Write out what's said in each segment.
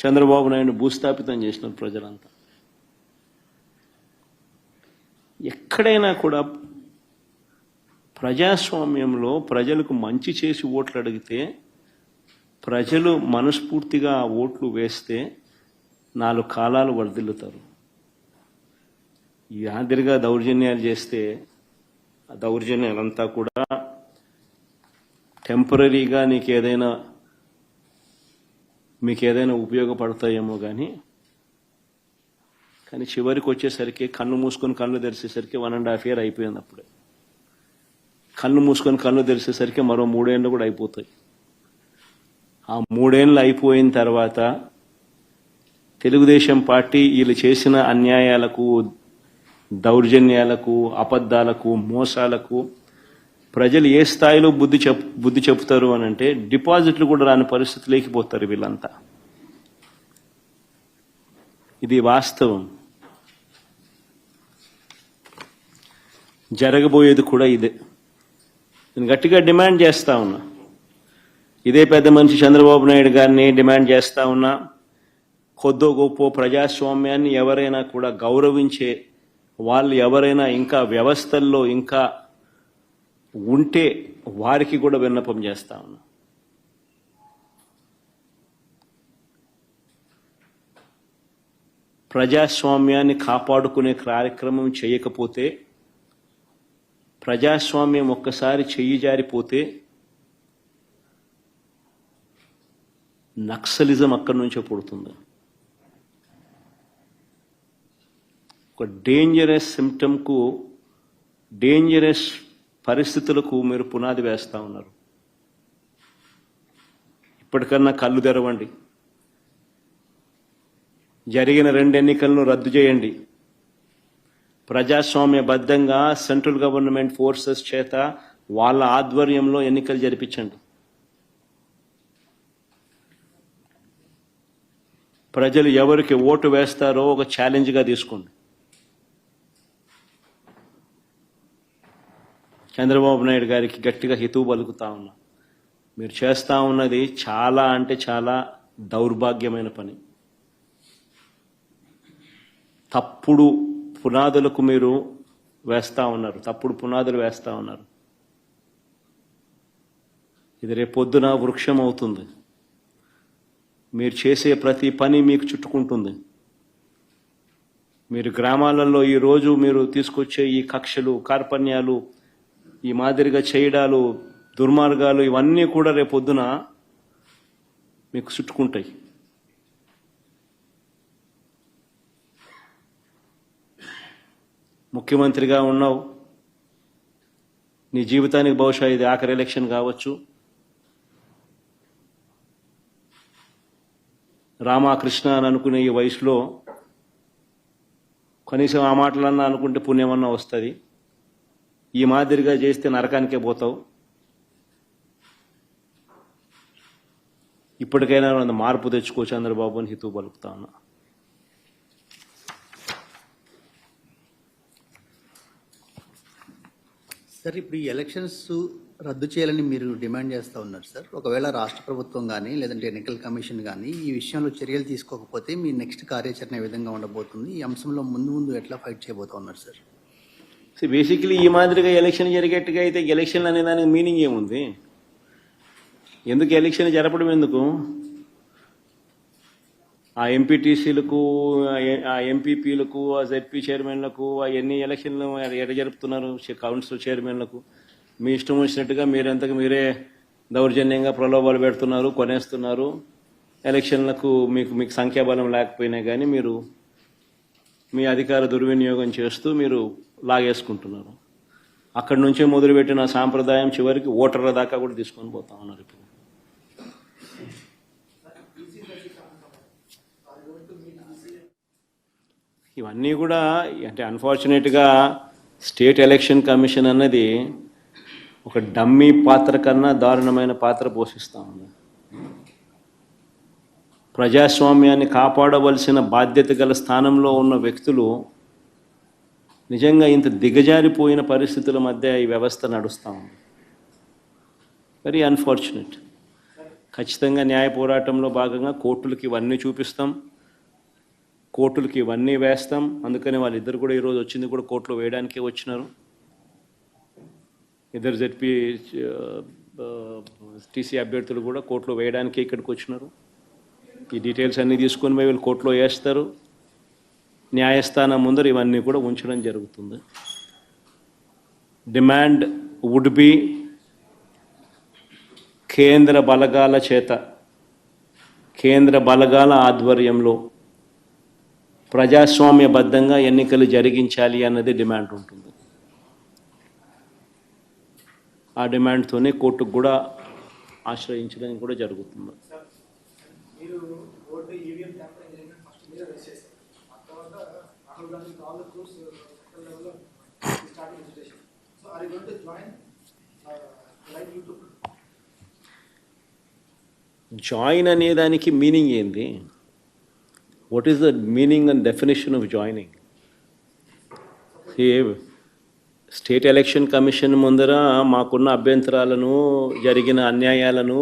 చంద్రబాబు నాయుడు భూస్థాపితం చేసినారు ప్రజలంతా. ఎక్కడైనా కూడా ప్రజాస్వామ్యంలో ప్రజలకు మంచి చేసి ఓట్లు అడిగితే ప్రజలు మనస్ఫూర్తిగా ఆ ఓట్లు వేస్తే 4 కాలాలు వర్ధిల్లుతారు. యాదిరిగా దౌర్జన్యాలు చేస్తే ఆ దౌర్జన్యాలంతా కూడా టెంపరీగా మీకు ఏదైనా ఉపయోగపడతాయేమో కానీ చివరికి వచ్చేసరికి కన్ను మూసుకొని కళ్ళు తెరిచేసరికి 1.5 year అయిపోయింది. అప్పుడే కళ్ళు మూసుకొని కళ్ళు తెరిచేసరికి మరో 3 ఏళ్ళు కూడా అయిపోతాయి. ఆ 3 ఏళ్ళు అయిపోయిన తర్వాత తెలుగుదేశం పార్టీ వీళ్ళు చేసిన అన్యాయాలకు, దౌర్జన్యాలకు, అబద్ధాలకు, మోసాలకు ప్రజలు ఏ స్థాయిలో బుద్ధి చెప్తారు అని అంటే డిపాజిట్లు కూడా రాని పరిస్థితి లేకపోతారు వీళ్ళంతా. ఇది వాస్తవం. జరగబోయేది కూడా ఇదే. నేను గట్టిగా డిమాండ్ చేస్తా ఉన్నా, ఇదే పెద్ద మనిషి చంద్రబాబు నాయుడు గారిని డిమాండ్ చేస్తా ఉన్నా, కొద్దో గొప్ప ప్రజాస్వామ్యాన్ని ఎవరైనా కూడా గౌరవించే వాళ్ళు ఎవరైనా ఇంకా వ్యవస్థల్లో ఇంకా ఉంటే వారికి కూడా విన్నపం చేస్తా ఉన్నా. ప్రజాస్వామ్యాన్ని కాపాడుకునే కార్యక్రమం చేయకపోతే, ప్రజాస్వామ్యం ఒక్కసారి చెయ్యి జారిపోతే నక్సలిజం అక్కడి నుంచే పుడుతుంది. ఒక డేంజరస్ సిమ్టమ్కు, డేంజరస్ పరిస్థితులకు మీరు పునాది వేస్తూ ఉన్నారు. ఇప్పటికన్నా కళ్ళు తెరవండి. జరిగిన 2 ఎన్నికలను రద్దు చేయండి. ప్రజాస్వామ్యబద్ధంగా సెంట్రల్ గవర్నమెంట్ ఫోర్సెస్ చేత వాళ్ళ ఆధ్వర్యంలో ఎన్నికలు జరిపించండి. ప్రజలు ఎవరికి ఓటు వేస్తారో ఒక ఛాలెంజ్గా తీసుకోండి. చంద్రబాబు నాయుడు గారికి గట్టిగా హితవు పలుకుతా ఉన్నా, మీరు చేస్తూ ఉన్నది చాలా అంటే చాలా దౌర్భాగ్యమైన పని. తప్పుడు పునాదులకు మీరు వేస్తూ ఉన్నారు, తప్పుడు పునాదులు వేస్తూ ఉన్నారు. ఇది రేపొద్దున వృక్షం అవుతుంది. మీరు చేసే ప్రతి పని మీకు చుట్టుకుంటుంది. మీరు గ్రామాలలో ఈరోజు మీరు తీసుకొచ్చే ఈ కక్షలు, కార్పణ్యాలు, ఈ మాదిరిగా చేయడాలు, దుర్మార్గాలు ఇవన్నీ కూడా రేపొద్దున మీకు చుట్టుకుంటాయి. ముఖ్యమంత్రిగా ఉన్నావు, నీ జీవితానికి బహుశా ఇది ఆఖరి ఎలక్షన్ కావచ్చు. రామకృష్ణ అని అనుకునే ఈ వయసులో కనీసం ఆ మాటలన్నా అనుకుంటే పుణ్యమన్నా వస్తుంది. ఈ మాదిరిగా చేస్తే నరకానికే పోతావు. ఇప్పటికైనా మార్పు తెచ్చుకో చంద్రబాబు అని హితవు పలుకుతా ఉన్నా. సార్, ఇప్పుడు ఈ ఎలక్షన్స్ రద్దు చేయాలని మీరు డిమాండ్ చేస్తూ ఉన్నారు సార్. ఒకవేళ రాష్ట్ర ప్రభుత్వం కానీ లేదంటే ఎన్నికల కమిషన్ కానీ ఈ విషయంలో చర్యలు తీసుకోకపోతే మీ నెక్స్ట్ కార్యాచరణ ఏ విధంగా ఉండబోతుంది? ఈ అంశంలో ముందు ఎట్లా ఫైట్ చేయబోతూ ఉన్నారు సార్? బేసికలీ ఈ మాదిరిగా ఎలక్షన్ జరిగేట్టుగా అయితే ఎలక్షన్ అనే దానికి మీనింగ్ ఏముంది? ఎందుకు ఎలక్షన్ జరపడం? ఎందుకు ఆ ఎంపీటీసీలకు, ఆ ఎంపీపీలకు, ఆ జెడ్పీ చైర్మన్లకు అవన్నీ ఎలక్షన్లు ఎట జరుపుతున్నారు? కౌన్సిల్ చైర్మన్లకు మీ ఇష్టం వచ్చినట్టుగా మీరెంతకు మీరే దౌర్జన్యంగా ప్రలోభాలు పెడుతున్నారు, కొనేస్తున్నారు. ఎలక్షన్లకు మీకు సంఖ్యాబలం లేకపోయినా కానీ మీరు మీ అధికార దుర్వినియోగం చేస్తూ మీరు లాగేసుకుంటున్నారు. అక్కడి నుంచే మొదలుపెట్టిన సాంప్రదాయం చివరికి ఓటర్ల దాకా కూడా తీసుకొని పోతా ఉన్నారు. ఇప్పుడు ఇవన్నీ కూడా అంటే అన్ఫార్చునేట్గా స్టేట్ ఎలక్షన్ కమిషన్ అన్నది ఒక డమ్మీ పాత్ర కన్నా దారుణమైన పాత్ర పోషిస్తూ ఉంది. ప్రజాస్వామ్యాన్ని కాపాడవలసిన బాధ్యత గల స్థానంలో ఉన్న వ్యక్తులు నిజంగా ఇంత దిగజారిపోయిన పరిస్థితుల మధ్య ఈ వ్యవస్థ నడుస్తూ ఉంది. Very unfortunate. ఖచ్చితంగా న్యాయ పోరాటంలో భాగంగా కోర్టులకి ఇవన్నీ చూపిస్తాం, కోర్టులకి ఇవన్నీ వేస్తాం. అందుకని వాళ్ళిద్దరు కూడా ఈరోజు వచ్చింది కూడా కోర్టులో వేయడానికే వచ్చినారు. ఇద్దరు జెడ్పీ టీసీ అభ్యర్థులు కూడా కోర్టులో వేయడానికే ఇక్కడికి వచ్చినారు. ఈ డీటెయిల్స్ అన్నీ తీసుకొని పోయి వీళ్ళు కోర్టులో వేస్తారు. న్యాయస్థానం ముందర ఇవన్నీ కూడా ఉంచడం జరుగుతుంది. డిమాండ్ వుడ్ బి కేంద్ర బలగాల చేత, కేంద్ర బలగాల ఆధ్వర్యంలో ప్రజాస్వామ్యబద్ధంగా ఎన్నికలు జరిగించాలి అన్నది డిమాండ్ ఉంటుంది. ఆ డిమాండ్తోనే కోర్టుకు కూడా ఆశ్రయించడం కూడా జరుగుతుంది. జాయిన్ అనే దానికి మీనింగ్ ఏంది? What is the meaning and definition of joining? State election commission ముందర మాకున్న అభ్యంతరాలను, జరిగిన అన్యాయాలను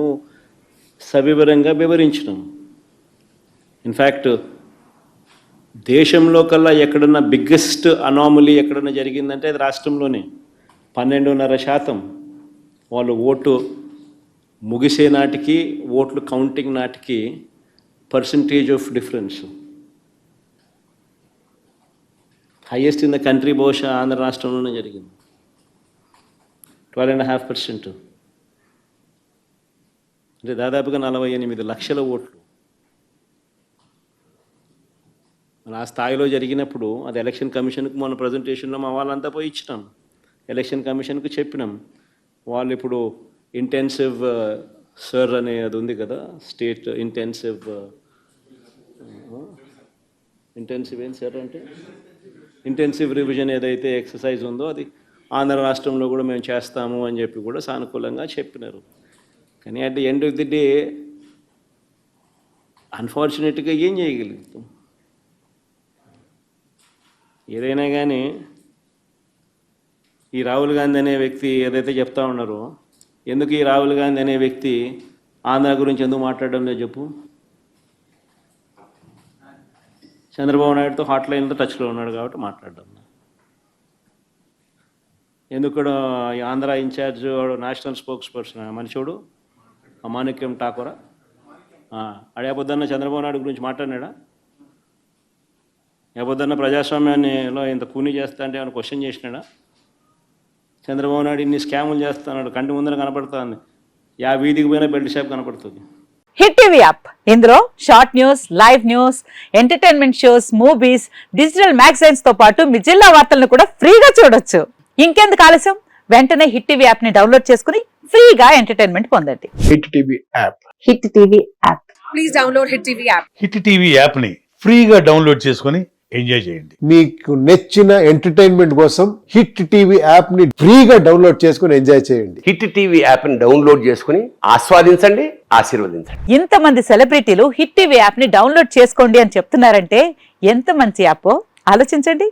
సవివరంగా వివరించినాం. ఇన్ఫ్యాక్ట్ దేశంలో కల్లా ఎక్కడన్నా బిగ్గెస్ట్ అనామలీ ఎక్కడన్నా జరిగిందంటే అది రాష్ట్రంలోనే. 12.5% వాళ్ళు ఓటు ముగిసే నాటికి, ఓట్లు కౌంటింగ్ నాటికి percentage of difference highest in the country. బహుశా ఆంధ్ర రాష్ట్రంలోనే జరిగింది. 12.5%, అంటే దాదాపుగా 48 లక్షల ఓట్లు. ఆ స్థాయిలో జరిగినప్పుడు అది ఎలక్షన్ కమిషన్కి మొన్న ప్రజెంటేషన్లో మా వాళ్ళంతా పోయి ఇచ్చినాం. ఎలక్షన్ కమిషన్కి చెప్పినాం. వాళ్ళు ఇప్పుడు ఇంటెన్సివ్ సర్ అనే అది ఉంది కదా, స్టేట్ ఇంటెన్సివ్ ఏం సార్ అంటే ఇంటెన్సివ్ రివిజన్ ఏదైతే ఎక్సర్సైజ్ ఉందో అది ఆంధ్ర రాష్ట్రంలో కూడా మేము చేస్తాము అని చెప్పి కూడా సానుకూలంగా చెప్పినారు. కానీ at the end of the day అన్ఫార్చునేట్గా ఏం చేయగలుగుతాం? ఏదైనా కానీ ఈ రాహుల్ గాంధీ అనే వ్యక్తి ఏదైతే చెప్తా ఉన్నారో, ఎందుకు ఈ రాహుల్ గాంధీ అనే వ్యక్తి ఆంధ్ర గురించి ఎందుకు మాట్లాడడం లేదు చెప్పు? చంద్రబాబు నాయుడుతో హాట్లైన్లో టచ్లో ఉన్నాడు కాబట్టి మాట్లాడడం. ఎందుకు ఈ Andhra incharge national spokesperson మనిషోడు అమానిక్యం ఠాకూరా అడేపొద్దన్న చంద్రబాబు నాయుడు గురించి మాట్లాడినాడా? ఏపొద్దన్న ప్రజాస్వామ్యాన్నిలో ఇంత కూని చేస్తా అంటే ఏమైనా క్వశ్చన్ చేసినాడా? చంద్రబాబు నాయుడు ఇన్ని స్కాములు చేస్తున్నాడు, కంటి ముందర కనపడుతుంది. వీధికి పోయినా బెల్ట్ షాప్ కనపడుతుంది. హిట్ టీవీ యాప్, ఇందులో short news, live news, entertainment shows, movies, digital magazines తో పాటు మీ జిల్లా వార్తలను కూడా ఫ్రీగా చూడొచ్చు. ఇంకెందుకు ఆలస్యం? వెంటనే హిట్ టీవీ యాప్ ని డౌన్లోడ్ చేసుకుని ఫ్రీగా ఎంటర్టైన్మెంట్ పొందండి. Hit TV app. Hit TV app. Please download hit TV app. Hit TV app ని ఫ్రీగా డౌన్లోడ్ చేసుకొని ఎంజాయ్ చేయండి. మీకు నచ్చిన ఎంటర్టైన్మెంట్ కోసం హిట్ టీవీ యాప్ ని ఫ్రీగా డౌన్లోడ్ చేసుకొని ఎంజాయ్ చేయండి. హిట్ టీవీ యాప్ ని డౌన్లోడ్ చేసుకుని ఆస్వాదించండి, ఆశీర్వదించండి. ఇంతమంది సెలబ్రిటీలు హిట్ టీవీ యాప్ ని డౌన్లోడ్ చేసుకోండి అని చెప్తున్నారంటే ఎంత మంచి యాప్ ఆలోచించండి.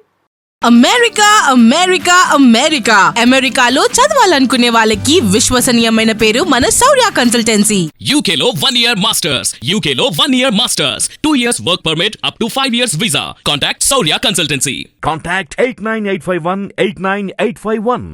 అమెరికా అమెరికా అమెరికా అమెరికాలో చదవాలనుకునే వాళ్ళకి విశ్వసనీయమైన పేరు మన శౌర్య కన్సల్టెన్సీ. UK లో 1 year masters, UK లో 1 year masters, 2 years work permit up to 5 years visa. Contact Saurya Consultancy. Contact 89851 89851.